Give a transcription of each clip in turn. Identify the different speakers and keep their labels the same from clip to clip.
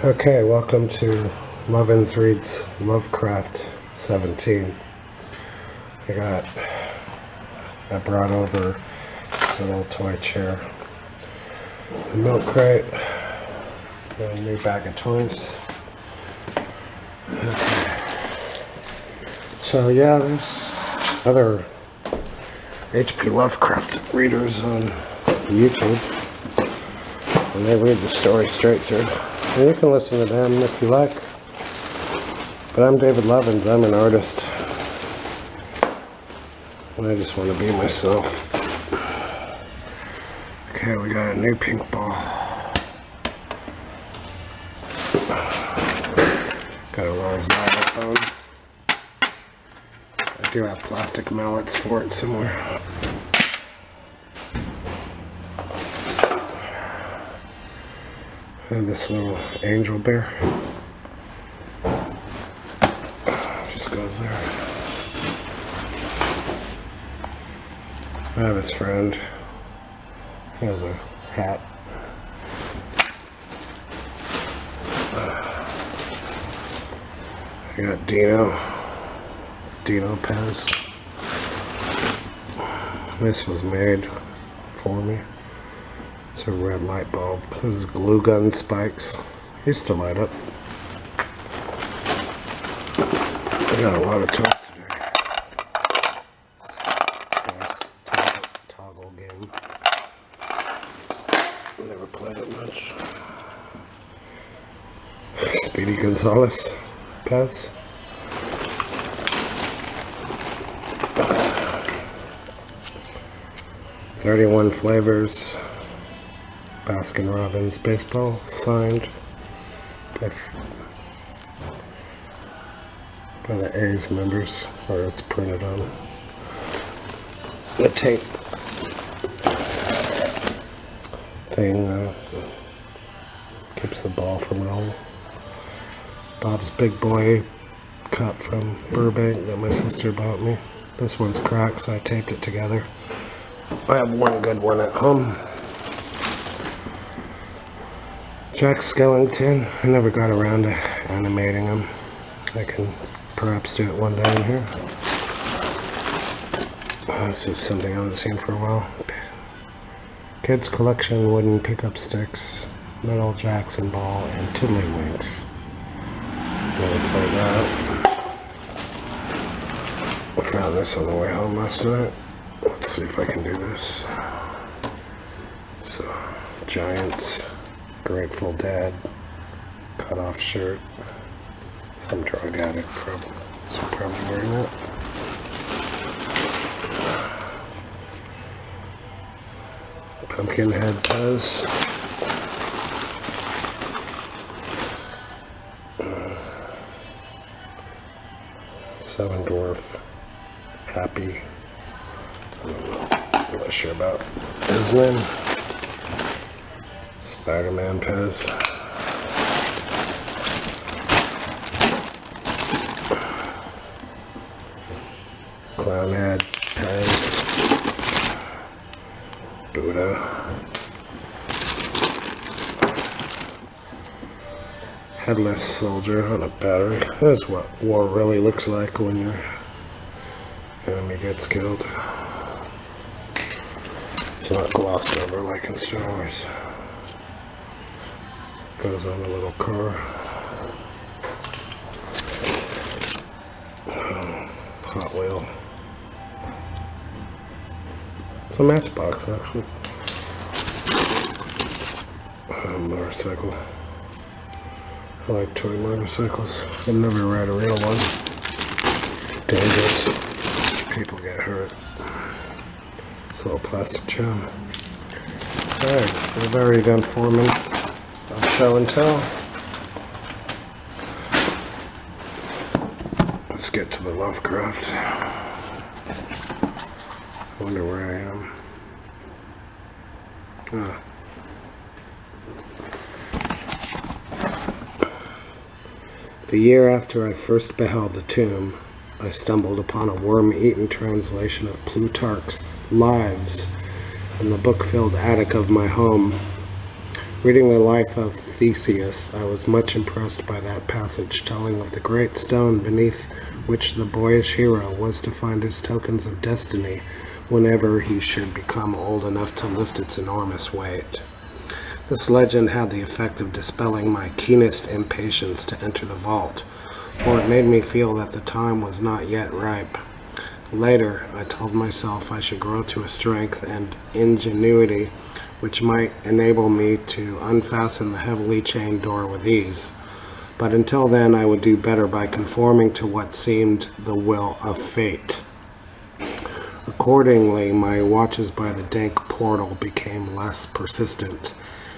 Speaker 1: Okay, welcome to Lovins Reads Lovecraft 17. I brought over this little toy chair, a milk crate, and a new bag of toys. Okay. So yeah, there's other H.P. Lovecraft readers on YouTube, and they read the story straight through. And you can listen to them if you like. But I'm David Lovins. I'm an artist. And I just want to be myself. Okay, we got a new pink ball. Got a little xylophone. I do have plastic mallets for it somewhere. And this little angel bear just goes there. I have his friend. He has a hat. I got Dino pens. This was made for me. It's a red light bulb. This is glue gun spikes. Used to light up. I got a lot of toys today. Nice toggle game. Never played it much. Speedy Gonzalez Pez. $31 flavors. Baskin-Robbins baseball signed by the A's members, or it's printed on the tape thing. Keeps the ball from rolling. Bob's Big Boy cup from Burbank that my sister bought me. This one's cracked, so I taped it together. I have one good one at home. Jack Skellington. I never got around to animating him. I can perhaps do it one day in here. This is something I haven't seen for a while. Kids Collection wooden pickup sticks, metal Jackson ball, and tiddlywinks. Never played that. I found this on the way home last night. Let's see if I can do this. So, Giants. Grateful Dead, cut off shirt, some drug addict probably wearing that. Pumpkinhead Pez. Seven Dwarf Happy. I'm not sure about his name. Spider-Man Pez. Clownhead Pez. Buddha. Headless soldier on a battery. That's what war really looks like when your enemy gets killed. It's not glossed over like in Star Wars. Goes on a little car. Hot wheel. It's a Matchbox actually. Motorcycle. I like toy motorcycles. I'd never ride a real one. Dangerous. People get hurt. It's a little plastic gem. Alright, we've already done 4 minutes. Show and tell. Let's get to the Lovecraft. I wonder where I am. The year after I first beheld the tomb, I stumbled upon a worm-eaten translation of Plutarch's Lives in the book-filled attic of my home. Reading the life of Theseus, I was much impressed by that passage telling of the great stone beneath which the boyish hero was to find his tokens of destiny whenever he should become old enough to lift its enormous weight. This legend had the effect of dispelling my keenest impatience to enter the vault, for it made me feel that the time was not yet ripe. Later, I told myself I should grow to a strength and ingenuity which might enable me to unfasten the heavily chained door with ease. But until then, I would do better by conforming to what seemed the will of fate. Accordingly, my watches by the dank portal became less persistent,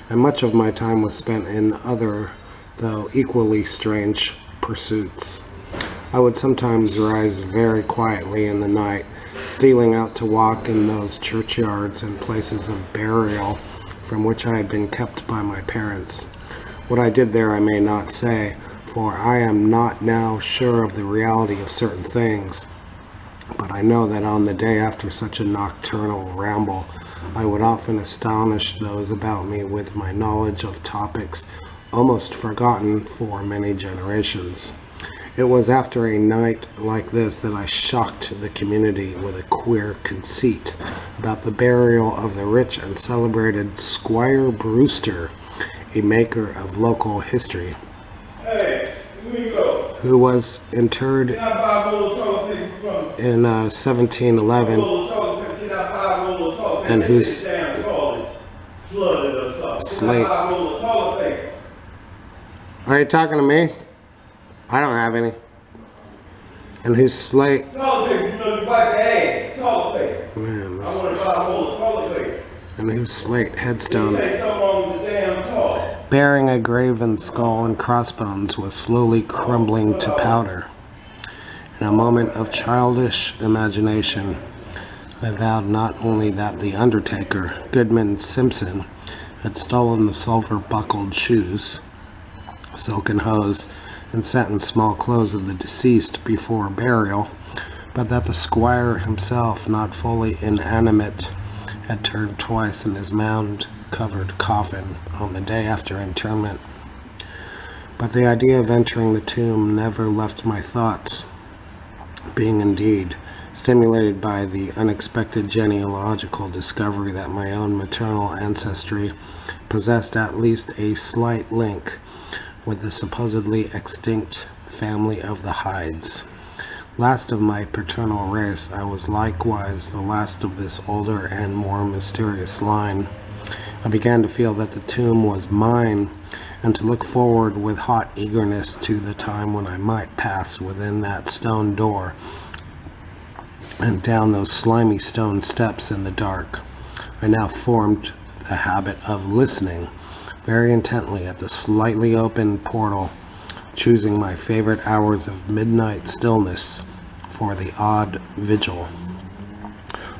Speaker 1: and much of my time was spent in other, though equally strange, pursuits. I would sometimes rise very quietly in the night, stealing out to walk in those churchyards and places of burial from which I had been kept by my parents. What I did there I may not say, for I am not now sure of the reality of certain things, but I know that on the day after such a nocturnal ramble, I would often astonish those about me with my knowledge of topics almost forgotten for many generations. It was after a night like this that I shocked the community with a queer conceit about the burial of the rich and celebrated Squire Brewster, a maker of local history, who was interred in 1711 and whose slate... Are you talking to me? I don't have any. And whose slate... Man, this... And whose slate headstone, bearing a graven skull and crossbones, was slowly crumbling to powder. In a moment of childish imagination, I vowed not only that the undertaker, Goodman Simpson, had stolen the silver-buckled shoes, silken hose, and satin small clothes of the deceased before burial, but that the squire himself, not fully inanimate, had turned twice in his mound-covered coffin on the day after interment. But the idea of entering the tomb never left my thoughts, being indeed stimulated by the unexpected genealogical discovery that my own maternal ancestry possessed at least a slight link with the supposedly extinct family of the Hydes. Last of my paternal race, I was likewise the last of this older and more mysterious line. I began to feel that the tomb was mine, and to look forward with hot eagerness to the time when I might pass within that stone door and down those slimy stone steps in the dark. I now formed the habit of listening very intently at the slightly open portal, choosing my favorite hours of midnight stillness for the odd vigil.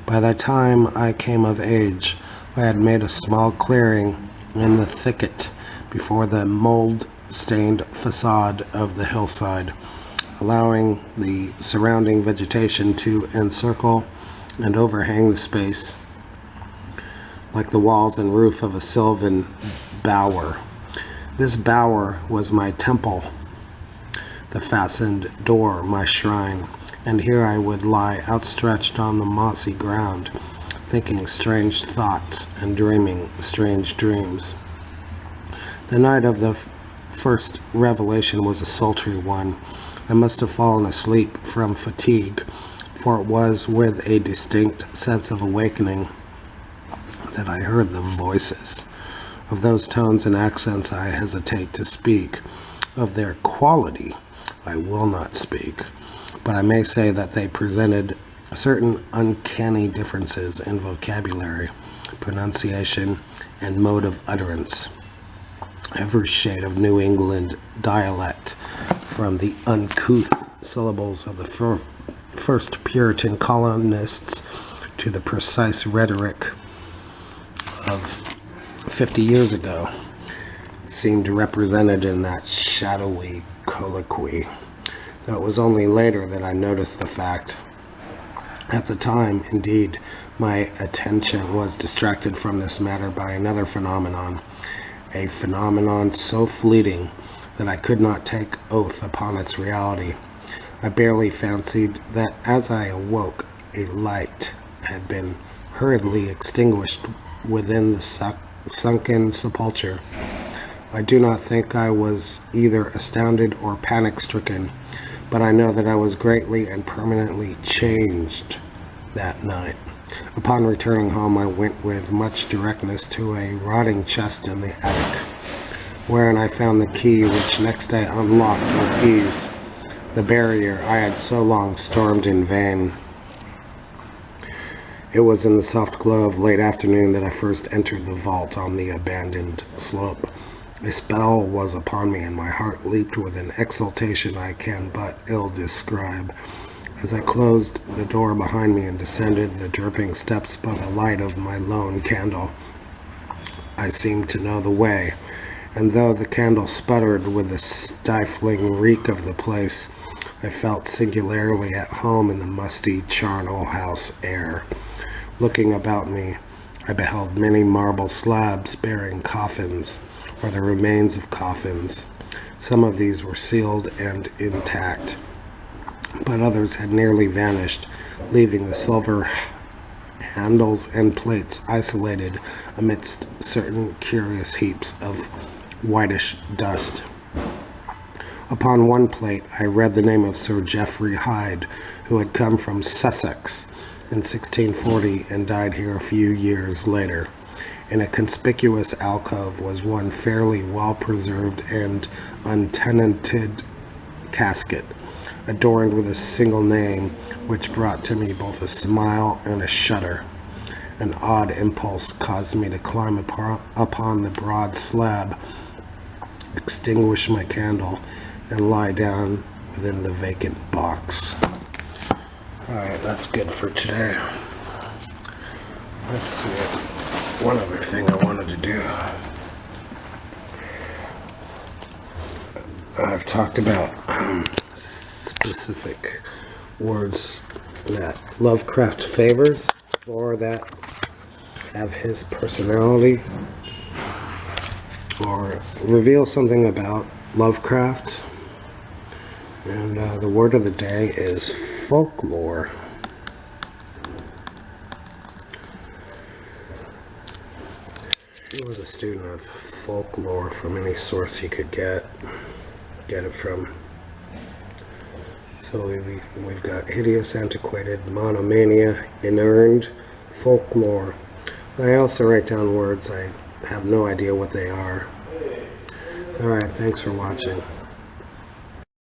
Speaker 1: By the time I came of age, I had made a small clearing in the thicket before the mold-stained facade of the hillside, allowing the surrounding vegetation to encircle and overhang the space like the walls and roof of a sylvan bower. This bower was my temple, the fastened door my shrine, and here I would lie outstretched on the mossy ground, thinking strange thoughts and dreaming strange dreams. The night of the first revelation was a sultry one. I must have fallen asleep from fatigue, for it was with a distinct sense of awakening that I heard the voices. Of those tones and accents I hesitate to speak. Of their quality I will not speak, but I may say that they presented certain uncanny differences in vocabulary, pronunciation, and mode of utterance. Every shade of New England dialect, from the uncouth syllables of the first Puritan colonists to the precise rhetoric of 50 years ago, seemed represented in that shadowy colloquy. Though it was only later that I noticed the fact. At the time, indeed, my attention was distracted from this matter by another phenomenon, a phenomenon so fleeting that I could not take oath upon its reality. I barely fancied that as I awoke, a light had been hurriedly extinguished within the sunken sepulchre. I do not think I was either astounded or panic-stricken, but I know that I was greatly and permanently changed that night. Upon returning home, I went with much directness to a rotting chest in the attic, wherein I found the key which next day unlocked with ease the barrier I had so long stormed in vain. It was in the soft glow of late afternoon that I first entered the vault on the abandoned slope. A spell was upon me, and my heart leaped with an exultation I can but ill describe. As I closed the door behind me and descended the dripping steps by the light of my lone candle, I seemed to know the way, and though the candle sputtered with the stifling reek of the place, I felt singularly at home in the musty charnel house air. Looking about me, I beheld many marble slabs bearing coffins, or the remains of coffins. Some of these were sealed and intact, but others had nearly vanished, leaving the silver handles and plates isolated amidst certain curious heaps of whitish dust. Upon one plate I read the name of Sir Geoffrey Hyde, who had come from Sussex in 1640 and died here a few years later. In a conspicuous alcove was one fairly well-preserved and untenanted casket, adorned with a single name, which brought to me both a smile and a shudder. An odd impulse caused me to climb upon the broad slab, extinguish my candle, and lie down within the vacant box. Alright, that's good for today. Let's see. One other thing I wanted to do. I've talked about specific words that Lovecraft favors or that have his personality or reveal something about Lovecraft. And the word of the day is folklore. He was a student of folklore from any source he could get it from. So we've got hideous, antiquated, monomania, inearned, folklore. I also write down words I have no idea what they are. Alright, thanks for watching.